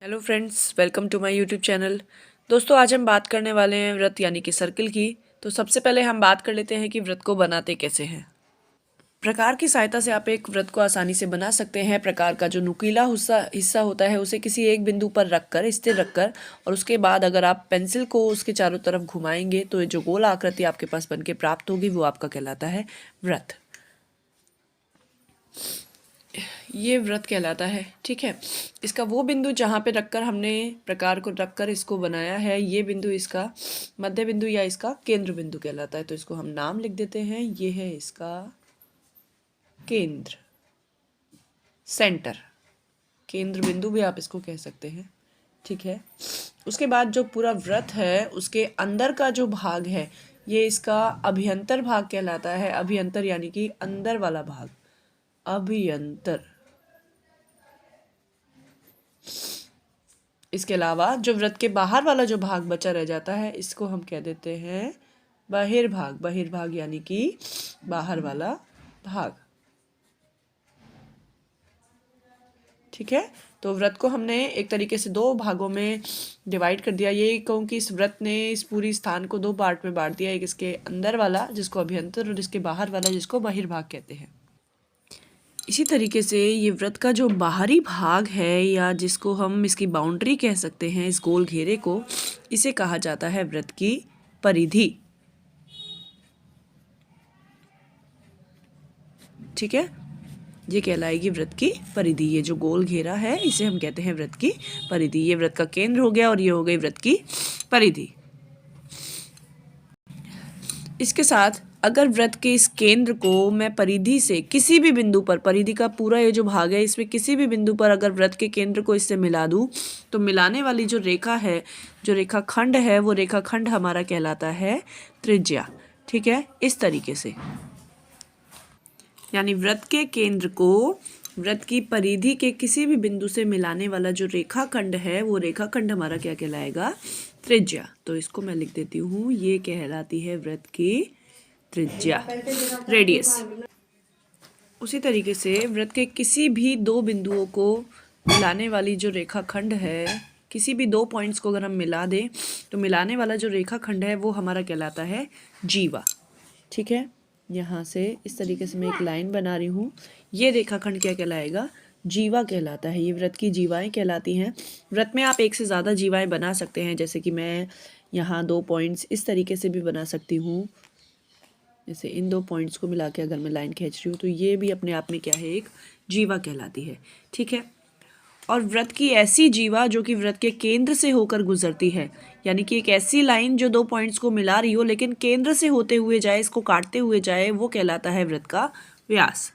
Hello friends, welcome to my YouTube channel. दोस्तों, आज हम बात करने वाले हैं व्रत यानी कि सर्किल की। तो सबसे पहले हम बात कर लेते हैं कि व्रत को बनाते कैसे हैं। प्रकार की सहायता से आप एक व्रत को आसानी से बना सकते हैं। प्रकार का जो नुकीला हिस्सा होता है उसे किसी एक बिंदु पर रखकर, स्थिर रखकर, और उसके बाद अगर आप पेंसिल को उसके चारों तरफ घुमाएंगे तो जो गोल आकृति आपके पास बनके प्राप्त होगी वो आपका कहलाता है व्रत। ये व्रत कहलाता है। ठीक है, इसका वो बिंदु जहाँ पे रखकर हमने प्रकार को रखकर इसको बनाया है, ये बिंदु इसका मध्य बिंदु या इसका केंद्र बिंदु कहलाता है। तो इसको हम नाम लिख देते हैं, ये है इसका केंद्र, सेंटर, केंद्र बिंदु भी आप इसको कह सकते हैं। ठीक है, उसके बाद जो पूरा व्रत है उसके अंदर का जो भाग है ये इसका अभ्यंतर भाग कहलाता है। अभ्यंतर यानी कि अंदर वाला भाग, अभ्यंतर। इसके अलावा जो व्रत के बाहर वाला जो भाग बचा रह जाता है इसको हम कह देते हैं बहिर्भाग। बहिर्भाग यानी कि बाहर वाला भाग। ठीक है, तो व्रत को हमने एक तरीके से दो भागों में डिवाइड कर दिया। ये कहूँ कि इस व्रत ने इस पूरी स्थान को दो पार्ट में बांट दिया। एक इसके अंदर वाला जिसको अभ्यंतर, और इसके बाहर वाला जिसको बहिर्भाग कहते हैं। इसी तरीके से ये व्रत का जो बाहरी भाग है, या जिसको हम इसकी बाउंड्री कह सकते हैं, इस गोल घेरे को, इसे कहा जाता है व्रत की परिधि। ठीक है, ये कहलाएगी व्रत की परिधि। ये जो गोल घेरा है इसे हम कहते हैं व्रत की परिधि। ये व्रत का केंद्र हो गया और ये हो गई व्रत की परिधि। इसके साथ अगर व्रत के इस केंद्र को मैं परिधि से किसी भी बिंदु पर, परिधि का पूरा ये जो भाग है इसमें किसी भी बिंदु पर अगर व्रत के केंद्र को इससे मिला दूं तो मिलाने वाली जो रेखा है, जो रेखा खंड है, वो रेखा खंड हमारा कहलाता है त्रिज्या। ठीक है, इस तरीके से यानी व्रत के केंद्र को व्रत की परिधि के किसी भी बिंदु से मिलाने वाला जो रेखाखंड है वो रेखाखंड हमारा क्या कहलाएगा? त्रिज्या। तो इसको मैं लिख देती हूँ, ये कहलाती है व्रत की त्रिज्या, रेडियस। उसी तरीके से व्रत के किसी भी दो बिंदुओं को मिलाने वाली जो रेखाखंड है, किसी भी दो पॉइंट्स को अगर हम मिला दें तो मिलाने वाला जो रेखाखंड है वो हमारा कहलाता है जीवा। ठीक है, यहाँ से इस तरीके से मैं एक लाइन बना रही हूँ। ये रेखाखंड क्या कहलाएगा? जीवा कहलाता है। ये व्रत की जीवाएं कहलाती हैं। व्रत में आप एक से ज़्यादा जीवाएं बना सकते हैं, जैसे कि मैं यहाँ दो पॉइंट्स इस तरीके से भी बना सकती हूँ। जैसे इन दो पॉइंट्स को मिला के अगर मैं लाइन खींच रही हूँ तो ये भी अपने आप में क्या है? एक जीवा कहलाती है। ठीक है, और व्रत की ऐसी जीवा जो कि व्रत के केंद्र से होकर गुजरती है, यानी कि एक ऐसी लाइन जो दो पॉइंट्स को मिला रही हो लेकिन केंद्र से होते हुए जाए, इसको काटते हुए जाए, वो कहलाता है व्रत का व्यास।